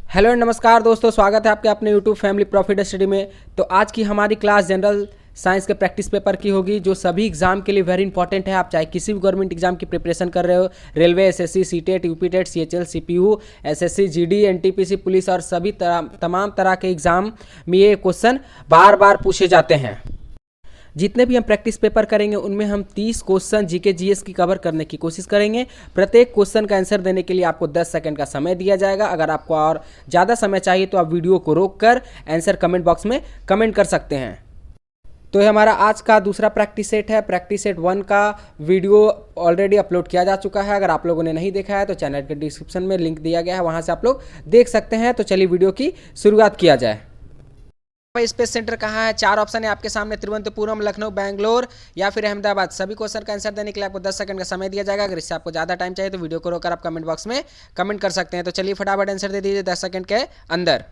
Hello नमस्कार दोस्तों, स्वागत है आपके अपने यूट्यूब फैमिली प्रॉफिट स्टडी में। तो आज की हमारी क्लास जनरल साइंस के प्रैक्टिस पेपर की होगी, जो सभी एग्जाम के लिए वेरी इंपॉर्टेंट है। आप चाहे किसी भी गवर्नमेंट एग्जाम की प्रिपरेशन कर रहे हो, railway, SSC, CTET, UPTET, CHL, CPU, SSC, GD, NTPC, police और सभी तमाम तरह के एग्जाम में ये क्वेश्चन बार बार पूछे जाते हैं। जितने भी हम प्रैक्टिस पेपर करेंगे उनमें हम 30 क्वेश्चन जीके जीएस की कवर करने की कोशिश करेंगे। प्रत्येक क्वेश्चन का आंसर देने के लिए आपको 10 सेकंड का समय दिया जाएगा। अगर आपको और ज़्यादा समय चाहिए तो आप वीडियो को रोक कर आंसर कमेंट बॉक्स में कमेंट कर सकते हैं। तो ये हमारा आज का दूसरा प्रैक्टिस सेट है। प्रैक्टिस सेट 1 का वीडियो ऑलरेडी अपलोड किया जा चुका है। अगर आप लोगों ने नहीं देखा है तो चैनल के डिस्क्रिप्शन में लिंक दिया गया है, वहाँ से आप लोग देख सकते हैं। तो चलिए वीडियो की शुरुआत किया जाए। स्पेस सेंटर कहाँ है? 4 ऑप्शन है आपके सामने, तिरुवनंतपुरम, लखनऊ, बैंगलोर या फिर अहमदाबाद। सभी क्वेश्चन का आंसर देने के लिए आपको 10 सेकंड का समय दिया जाएगा। अगर इससे आपको ज़्यादा टाइम चाहिए तो वीडियो को रोककर आप कमेंट बॉक्स में कमेंट कर सकते हैं। तो चलिए फटाफट आंसर दे दीजिए 10 सेकंड के अंदर।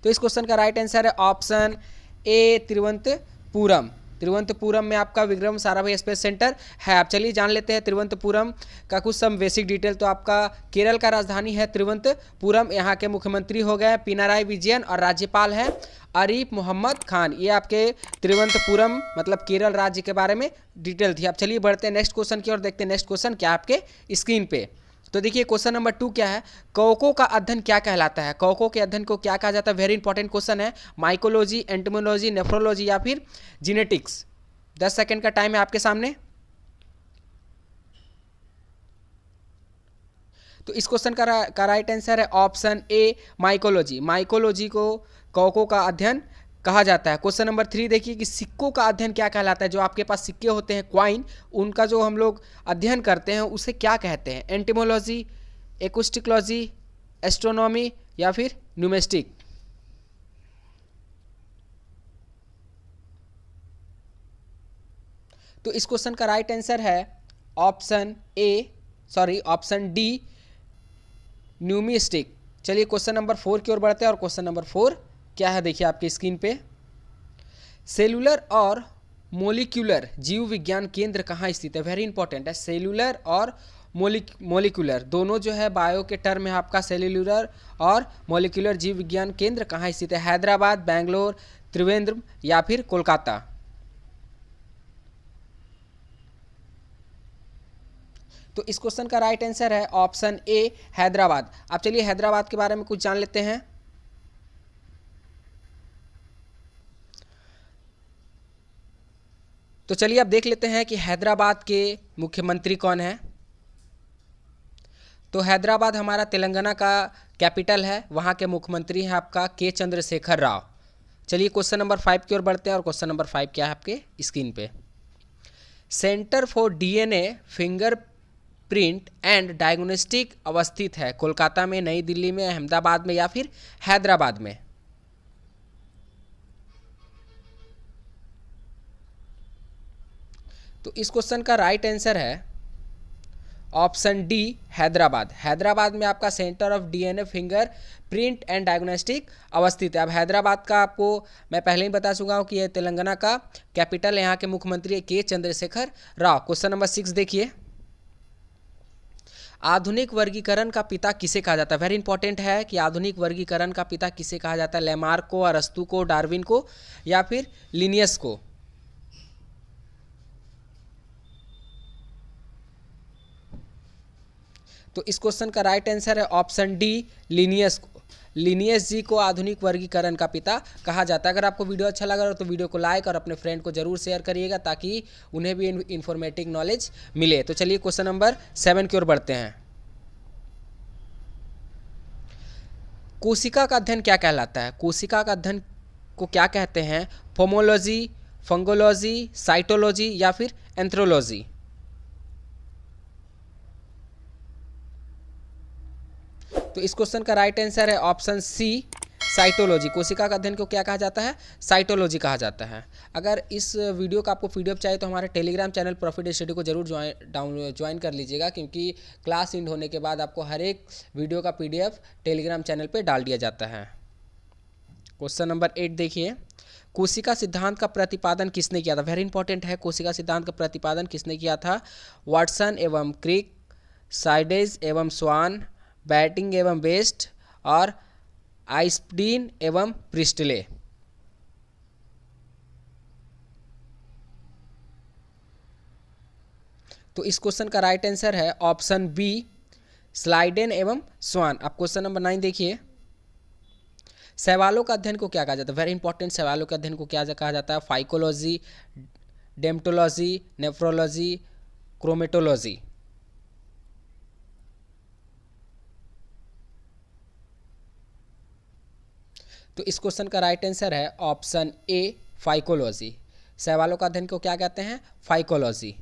तो इस क्वेश्चन का राइट आंसर है ऑप्शन ए, तिरुवनंतपुरम। तिरुवनंतपुरम में आपका विक्रम साराभाई स्पेस सेंटर है। आप चलिए जान लेते हैं तिरुवनंतपुरम का कुछ सम बेसिक डिटेल। तो आपका केरल का राजधानी है तिरुवनंतपुरम। यहाँ के मुख्यमंत्री हो गए पिनाराई विजयन और राज्यपाल हैं आरिफ मोहम्मद खान। ये आपके तिरुवनंतपुरम मतलब केरल राज्य के बारे में डिटेल थी। आप चलिए बढ़ते हैं नेक्स्ट क्वेश्चन की और देखते हैं नेक्स्ट क्वेश्चन क्या आपके स्क्रीन पे। तो देखिए क्वेश्चन नंबर 2 क्या है? कवकों का अध्ययन क्या कहलाता है? कवकों के अध्ययन को क्या कहा जाता है? वेरी इंपॉर्टेंट क्वेश्चन है। माइकोलॉजी, एंटोमोलॉजी, नेफ्रोलॉजी या फिर जीनेटिक्स। 10 सेकंड का टाइम है आपके सामने। तो इस क्वेश्चन का राइट आंसर है ऑप्शन ए, माइकोलॉजी। माइकोलॉजी को कवकों का अध्ययन कहा जाता है। क्वेश्चन नंबर 3 देखिए कि सिक्कों का अध्ययन क्या कहलाता है? जो आपके पास सिक्के होते हैं क्वाइन, उनका जो हम लोग अध्ययन करते हैं उसे क्या कहते हैं? एंटिमोलॉजी, एक्ूस्टिकोलॉजी, एस्ट्रोनॉमी या फिर न्यूमेस्टिक। तो इस क्वेश्चन का राइट आंसर है ऑप्शन डी, न्यूमिस्टिक। चलिए क्वेश्चन नंबर 4 की ओर बढ़ते हैं और क्वेश्चन नंबर 4 क्या है देखिए आपकी स्क्रीन पे। सेलुलर और मोलिक्यूलर जीव विज्ञान केंद्र कहाँ स्थित है? वेरी इंपॉर्टेंट है। सेलुलर और मोलिक्यूलर दोनों जो है बायो के टर्म है आपका। सेलुलर और मोलिक्यूलर जीव विज्ञान केंद्र कहाँ स्थित है? हैदराबाद, बैंगलोर, त्रिवेंद्रम या फिर कोलकाता। तो इस क्वेश्चन का राइट आंसर है ऑप्शन ए, हैदराबाद। आप चलिए हैदराबाद के बारे में कुछ जान लेते हैं। तो चलिए अब देख लेते हैं कि हैदराबाद के मुख्यमंत्री कौन है। तो हैदराबाद हमारा तेलंगाना का कैपिटल है। वहाँ के मुख्यमंत्री हैं आपका के चंद्रशेखर राव। चलिए क्वेश्चन नंबर 5 की ओर बढ़ते हैं और क्वेश्चन नंबर 5 क्या है आपके स्क्रीन पे। Centre for DNA finger print and diagnostic अवस्थित है कोलकाता में, नई दिल्ली में, अहमदाबाद में या फिर हैदराबाद में। तो इस क्वेश्चन का राइट आंसर है ऑप्शन डी, हैदराबाद। हैदराबाद में आपका centre of DNA finger print and diagnostic अवस्थित है। अब हैदराबाद का आपको मैं पहले ही बता चुका हूँ कि यह तेलंगाना का कैपिटल है। यहाँ के मुख्यमंत्री के चंद्रशेखर राव। क्वेश्चन नंबर 6 देखिए। आधुनिक वर्गीकरण का पिता किसे कहा जाता है? वेरी इंपॉर्टेंट है कि आधुनिक वर्गीकरण का पिता किसे कहा जाता है? लेमार्क को, अरस्तु को, डार्विन को या फिर लिनियस को। तो इस क्वेश्चन का राइट आंसर है ऑप्शन डी, लिनियस को। लिनियस जी को आधुनिक वर्गीकरण का पिता कहा जाता है। अगर आपको वीडियो अच्छा लगा हो तो वीडियो को लाइक और अपने फ्रेंड को जरूर शेयर करिएगा ताकि उन्हें भी इन्फॉर्मेटिव नॉलेज मिले। तो चलिए क्वेश्चन नंबर 7 की ओर बढ़ते हैं। कोशिका का अध्ययन क्या कहलाता है? कोशिका का अध्ययन को क्या कहते हैं? पोमोलॉजी, फंगोलॉजी, साइटोलॉजी या फिर एंथ्रोलॉजी। तो इस क्वेश्चन का राइट आंसर है ऑप्शन सी, साइटोलॉजी। कोशिका का अध्ययन को क्या कहा जाता है? साइटोलॉजी कहा जाता है। अगर इस वीडियो का आपको पीडीएफ चाहिए तो हमारे टेलीग्राम चैनल प्रॉफिट स्टडी को जरूर ज्वाइन कर लीजिएगा, क्योंकि क्लास एंड होने के बाद आपको हर एक वीडियो का पीडीएफ टेलीग्राम चैनल पर डाल दिया जाता है। क्वेश्चन नंबर 8 देखिए। कोशिका सिद्धांत का प्रतिपादन किसने किया था? वेरी इंपॉर्टेंट है। कोशिका सिद्धांत का प्रतिपादन किसने किया था? वाटसन एवं क्रिक, साइडेज एवं स्वान, बैटिंग एवं बेस्ट और आइस्पडीन एवं प्रिस्टले। तो इस क्वेश्चन का राइट आंसर है ऑप्शन बी, स्लाइडेन एवं स्वान। आप क्वेश्चन नंबर 9 देखिए। शैवालों का अध्ययन को क्या कहा जाता है? Very important. शैवालों के अध्ययन को क्या कहा जाता है? Phycology, dermatology, nephrology, chromatology. तो इस क्वेश्चन का राइट आंसर है ऑप्शन ए, फाइकोलॉजी। शैवालों का अध्ययन को क्या कहते हैं? फाइकोलॉजी।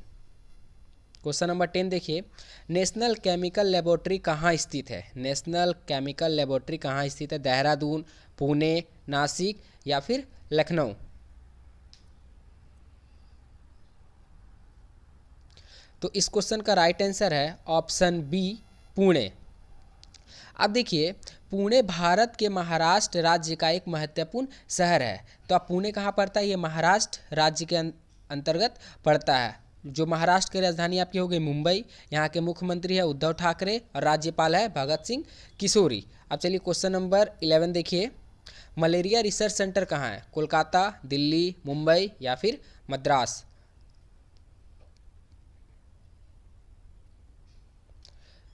क्वेश्चन नंबर 10 देखिए। नेशनल केमिकल लेबोरेटरी कहाँ स्थित है? नेशनल केमिकल लेबोरेटरी कहाँ स्थित है? देहरादून, पुणे, नासिक या फिर लखनऊ? तो इस क्वेश्चन का राइट आंसर है ऑप्शन बी, पुणे। अब देखिए, पुणे भारत के महाराष्ट्र राज्य का एक महत्वपूर्ण शहर है। तो अब पुणे कहाँ पड़ता है? ये महाराष्ट्र राज्य के अंतर्गत पड़ता है। जो महाराष्ट्र की राजधानी आपकी हो गई मुंबई। यहाँ के मुख्यमंत्री है उद्धव ठाकरे और राज्यपाल है भगत सिंह किशोरी। अब चलिए क्वेश्चन नंबर 11 देखिए। मलेरिया रिसर्च सेंटर कहाँ है? कोलकाता, दिल्ली, मुंबई या फिर मद्रास?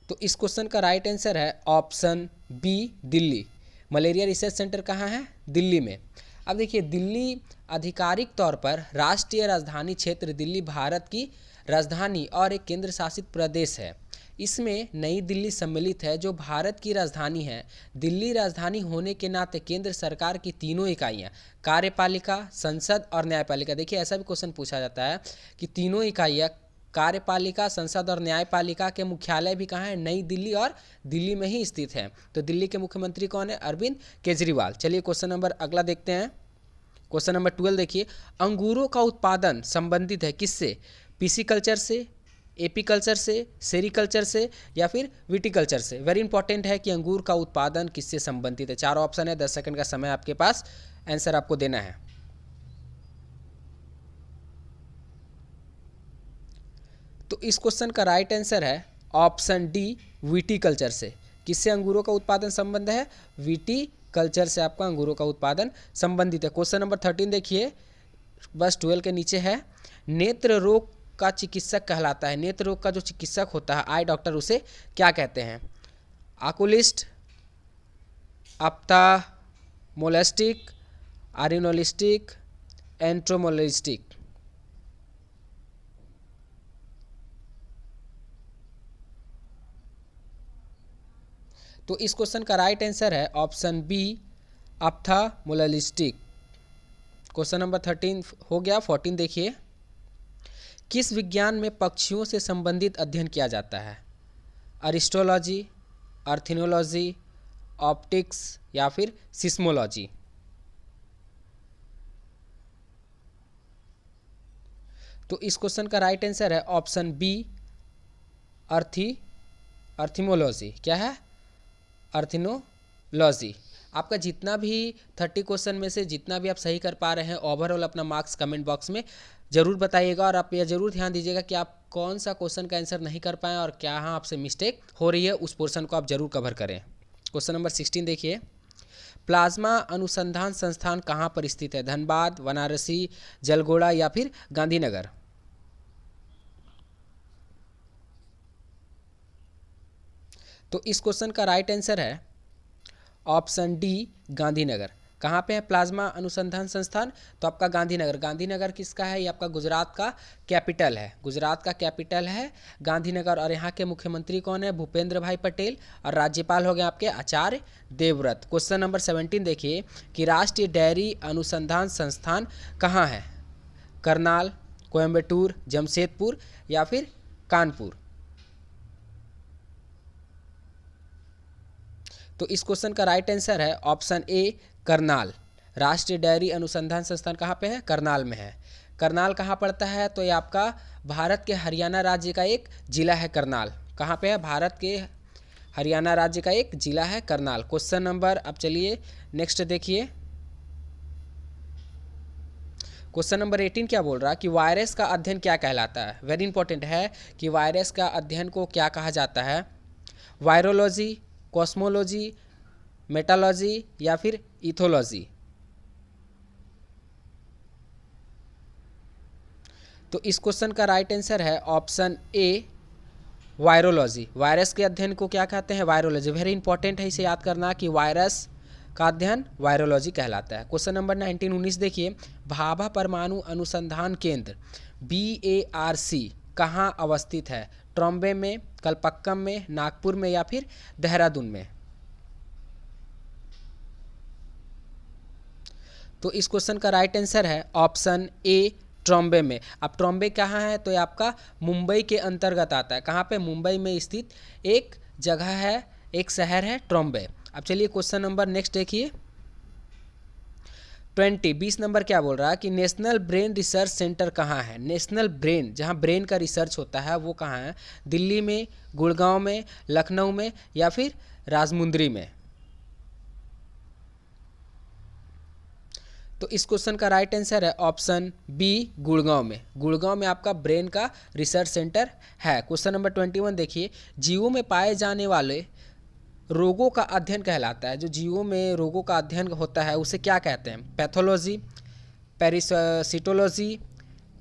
तो इस क्वेश्चन का राइट आंसर है option B, Delhi. Malaria research centre कहाँ है? दिल्ली में। अब देखिए, दिल्ली आधिकारिक तौर पर राष्ट्रीय राजधानी क्षेत्र दिल्ली भारत की राजधानी और एक केंद्र शासित प्रदेश है। इसमें नई दिल्ली सम्मिलित है जो भारत की राजधानी है। दिल्ली राजधानी होने के नाते केंद्र सरकार की तीनों इकाइयाँ, कार्यपालिका, संसद और न्यायपालिका। देखिए, ऐसा भी क्वेश्चन पूछा जाता है कि तीनों इकाइयाँ, कार्यपालिका, संसद और न्यायपालिका के मुख्यालय भी कहाँ है? नई दिल्ली और दिल्ली में ही स्थित है। तो दिल्ली के मुख्यमंत्री कौन है? अरविंद केजरीवाल। चलिए क्वेश्चन नंबर अगला देखते हैं। क्वेश्चन नंबर 12 देखिए। अंगूरों का उत्पादन संबंधित है किससे? पीसीकल्चर से, एपीकल्चर से, सेरीकल्चर से या फिर विटीकल्चर से? वेरी इंपॉर्टेंट है कि अंगूर का उत्पादन किससे संबंधित है। 4 ऑप्शन है, 10 सेकंड का समय आपके पास, आंसर आपको देना है। तो इस क्वेश्चन का राइट आंसर है ऑप्शन डी, विटीकल्चर से। किससे अंगूरों का उत्पादन संबंध है? विटीकल्चर से आपका अंगूरों का उत्पादन संबंधित है। क्वेश्चन नंबर 13 देखिए, बस 12 के नीचे है। नेत्र रोग का चिकित्सक कहलाता है। नेत्र रोग का जो चिकित्सक होता है, आई डॉक्टर, उसे क्या कहते हैं? आकुलिस्ट, ऑप्थाल्मोलॉजिस्ट, आरिनोलिस्टिक, एंट्रोमोलॉजिस्ट? तो इस क्वेश्चन का राइट आंसर है ऑप्शन बी, ऑप्थाल्मोलॉजिस्ट। क्वेश्चन नंबर 13 हो गया। 14 देखिए। किस विज्ञान में पक्षियों से संबंधित अध्ययन किया जाता है? अरिस्टोलॉजी, आर्थिनोलॉजी, ऑप्टिक्स या फिर सिस्मोलॉजी? तो इस क्वेश्चन का राइट आंसर है ऑप्शन बी, आर्थिमोलॉजी। क्या है? आर्थिनोलॉजी। आपका जितना भी 30 क्वेश्चन में से जितना भी आप सही कर पा रहे हैं, ओवरऑल अपना मार्क्स कमेंट बॉक्स में ज़रूर बताइएगा। और आप यह ज़रूर ध्यान दीजिएगा कि आप कौन सा क्वेश्चन का आंसर नहीं कर पाएँ और क्या हाँ आपसे मिस्टेक हो रही है, उस पोर्शन को आप जरूर कवर करें। क्वेश्चन नंबर 16 देखिए। प्लाज्मा अनुसंधान संस्थान कहाँ पर स्थित है? धनबाद, वाराणसी, जलगोड़ा या फिर गांधीनगर? तो इस क्वेश्चन का राइट आंसर है ऑप्शन डी, गांधीनगर। कहाँ पे है प्लाज्मा अनुसंधान संस्थान? तो आपका गांधीनगर। गांधीनगर किसका है? ये आपका गुजरात का कैपिटल है। गुजरात का कैपिटल है गांधीनगर। और यहाँ के मुख्यमंत्री कौन है? भूपेंद्र भाई पटेल। और राज्यपाल हो गए आपके आचार्य देवव्रत। क्वेश्चन नंबर 17 देखिए कि राष्ट्रीय डेयरी अनुसंधान संस्थान कहाँ है? करनाल, कोयम्बटूर, जमशेदपुर या फिर कानपुर? तो इस क्वेश्चन का राइट आंसर है ऑप्शन ए, करनाल। राष्ट्रीय डेयरी अनुसंधान संस्थान कहाँ पे है? करनाल में है। करनाल कहाँ पड़ता है? तो ये आपका भारत के हरियाणा राज्य का एक जिला है करनाल। कहाँ पे है? भारत के हरियाणा राज्य का एक जिला है करनाल। क्वेश्चन नंबर, अब चलिए नेक्स्ट देखिए। क्वेश्चन नंबर 18 क्या बोल रहा है कि वायरस का अध्ययन क्या कहलाता है। वेरी इंपॉर्टेंट है कि वायरस का अध्ययन को क्या कहा जाता है। वायरोलॉजी, कॉस्मोलॉजी, मेटालॉजी या फिर इथोलॉजी। तो इस क्वेश्चन का राइट आंसर है ऑप्शन ए, वायरोलॉजी। वायरस के अध्ययन को क्या कहते हैं, वायरोलॉजी। वेरी इंपॉर्टेंट है इसे याद करना कि वायरस का अध्ययन वायरोलॉजी कहलाता है। क्वेश्चन नंबर 19 देखिए, भाभा परमाणु अनुसंधान केंद्र BARC कहाँ अवस्थित है। ट्रॉम्बे में, कलपक्कम में, नागपुर में या फिर देहरादून में। तो इस क्वेश्चन का राइट आंसर है ऑप्शन ए, ट्रॉम्बे में। अब ट्रॉम्बे कहाँ है, तो ये आपका मुंबई के अंतर्गत आता है। कहाँ पे, मुंबई में स्थित एक जगह है, एक शहर है ट्रॉम्बे। अब चलिए क्वेश्चन नंबर नेक्स्ट देखिए 20 नंबर क्या बोल रहा है कि नेशनल ब्रेन रिसर्च सेंटर कहाँ है। नेशनल ब्रेन, जहाँ ब्रेन का रिसर्च होता है वो कहाँ है। दिल्ली में, गुड़गांव में, लखनऊ में या फिर राजमुंदरी में। तो इस क्वेश्चन का राइट आंसर है ऑप्शन बी, गुड़गांव में। गुड़गांव में आपका ब्रेन का रिसर्च सेंटर है। क्वेश्चन नंबर 21 देखिए, जीवों में पाए जाने वाले रोगों का अध्ययन कहलाता है। जो जीवों में रोगों का अध्ययन होता है उसे क्या कहते हैं। Pathology, parasitology,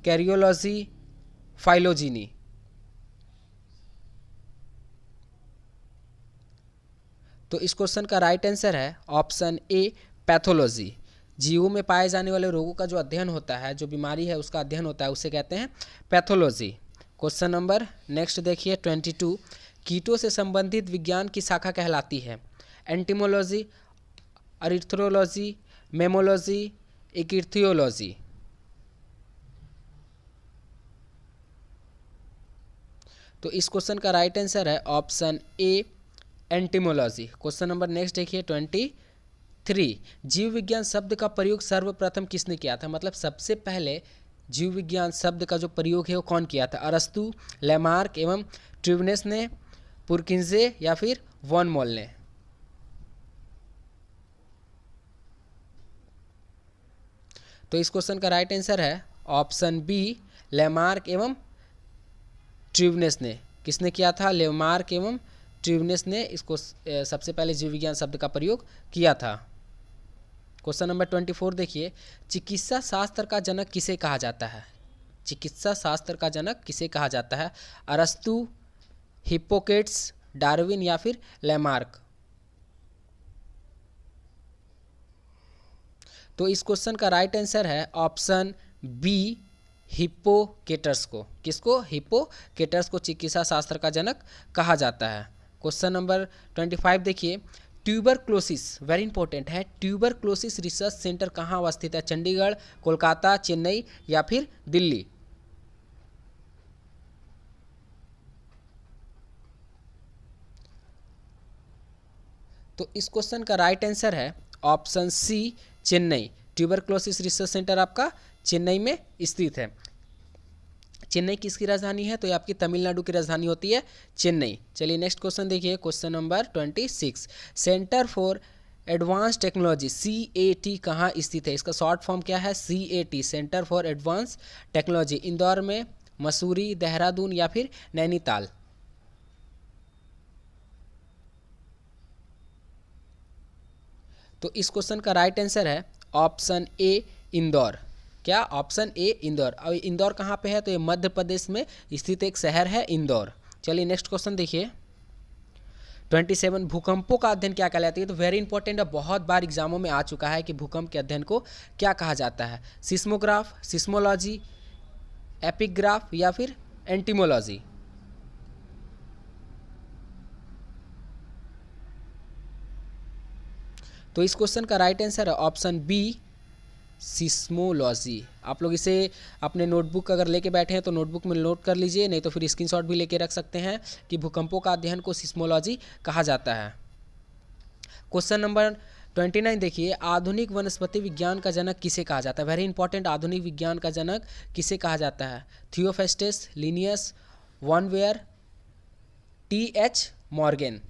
karyology, phylogeny. तो इस क्वेश्चन का राइट आंसर है ऑप्शन ए, पैथोलॉजी। जीवों में पाए जाने वाले रोगों का जो अध्ययन होता है, जो बीमारी है उसका अध्ययन होता है, उसे कहते हैं पैथोलॉजी। क्वेश्चन नंबर नेक्स्ट देखिए 22, कीटों से संबंधित विज्ञान की शाखा कहलाती है। एंटीमोलॉजी, अरिथ्रोलॉजी, मेमोलॉजी, इकिथियोलॉजी। तो इस क्वेश्चन का राइट आंसर है option A, entomology. Question number next देखिए 23, जीव विज्ञान शब्द का प्रयोग सर्वप्रथम किसने किया था। मतलब सबसे पहले जीव विज्ञान शब्द का जो प्रयोग है वो कौन किया था। अरस्तु, लेमार्क एवं ट्यूवनेस ने, पुरकिंजे या फिर वॉन मोल ने। तो इस क्वेश्चन का राइट आंसर है ऑप्शन बी, लेमार्क एवं ट्यूवनेस ने। किसने किया था, लेमार्क एवं ट्यूवनेस ने इसको सबसे पहले जीव विज्ञान शब्द का प्रयोग किया था। क्वेश्चन नंबर 24 देखिए, चिकित्सा शास्त्र का जनक किसे कहा जाता है। चिकित्सा शास्त्र का जनक किसे कहा जाता है। अरस्तु, हिप्पोक्रेट्स, डार्विन या फिर लेमार्क। तो इस क्वेश्चन का राइट आंसर है ऑप्शन बी, हिप्पोक्रेटस को। किसको, हिप्पोक्रेटस को चिकित्सा शास्त्र का जनक कहा जाता है। क्वेश्चन नंबर 25 देखिए, ट्यूबरक्लोसिस, वेरी इंपॉर्टेंट है, ट्यूबरक्लोसिस रिसर्च सेंटर कहाँ अवस्थित है। चंडीगढ़, कोलकाता, चेन्नई या फिर दिल्ली। तो इस क्वेश्चन का राइट आंसर है option C, Chennai. Tuberculosis research centre आपका चेन्नई में स्थित है। चेन्नई किसकी राजधानी है, तो ये आपकी तमिलनाडु की राजधानी होती है चेन्नई। चलिए नेक्स्ट क्वेश्चन देखिए, question number 26, centre for advance technology CAT कहाँ स्थित है। इसका शॉर्ट फॉर्म क्या है, CAT, centre for advance technology. Indore में, मसूरी, देहरादून या फिर नैनीताल। तो इस क्वेश्चन का राइट आंसर है ऑप्शन ए, इंदौर। क्या, ऑप्शन ए, इंदौर। अब इंदौर कहाँ पे है, तो ये मध्य प्रदेश में स्थित एक शहर है इंदौर। चलिए नेक्स्ट क्वेश्चन देखिए 27, भूकंपों का अध्ययन क्या कहलाती है। तो वेरी इंपॉर्टेंट है, बहुत बार एग्जामों में आ चुका है कि भूकंप के अध्ययन को क्या कहा जाता है। सिस्मोग्राफ, सिस्मोलॉजी, एपिग्राफ या फिर एंटीमोलॉजी। तो इस क्वेश्चन का राइट आंसर है ऑप्शन बी, सिस्मोलॉजी। आप लोग इसे अपने नोटबुक अगर लेके बैठे हैं तो नोटबुक में नोट कर लीजिए, नहीं तो फिर स्क्रीनशॉट भी लेके रख सकते हैं कि भूकंपों का अध्ययन को सिस्मोलॉजी कहा जाता है। क्वेश्चन नंबर 29 देखिए, आधुनिक वनस्पति विज्ञान का जनक किसे कहा जाता है। वेरी इंपॉर्टेंट, आधुनिक विज्ञान का जनक किसे कहा जाता है। थियोफेस्टस, लिनियस, वॉन वेयर, TH मॉर्गन।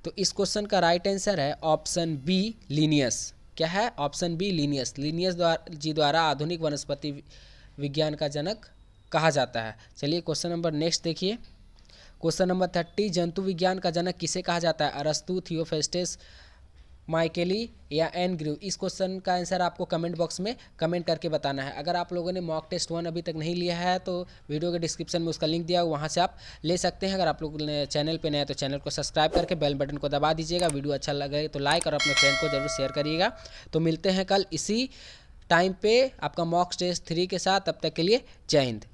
तो इस क्वेश्चन का राइट आंसर है ऑप्शन बी लीनियस। क्या है? Option B Linnaeus. Linnaeus ji द्वारा आधुनिक वनस्पति विज्ञान का जनक कहा जाता है। चलिए क्वेश्चन नंबर नेक्स्ट देखिए। क्वेश्चन नंबर 30, जंतु विज्ञान का जनक किसे कहा जाता है? अरस्तु, थियोफेस्टस, माइकेली या एन ग्रीव? इस क्वेश्चन का आंसर आपको कमेंट बॉक्स में कमेंट करके बताना है। अगर आप लोगों ने मॉक टेस्ट 1 अभी तक नहीं लिया है तो वीडियो के डिस्क्रिप्शन में उसका लिंक दिया है, वहाँ से आप ले सकते हैं। अगर आप लोग चैनल पे नए हैं तो चैनल को सब्सक्राइब करके बेल बटन को दबा दीजिएगा। वीडियो अच्छा लगे तो लाइक और अपने फ्रेंड को जरूर शेयर करिएगा। तो मिलते हैं कल इसी टाइम पे आपका मॉक टेस्ट 3 के साथ। तब तक के लिए जय हिंद।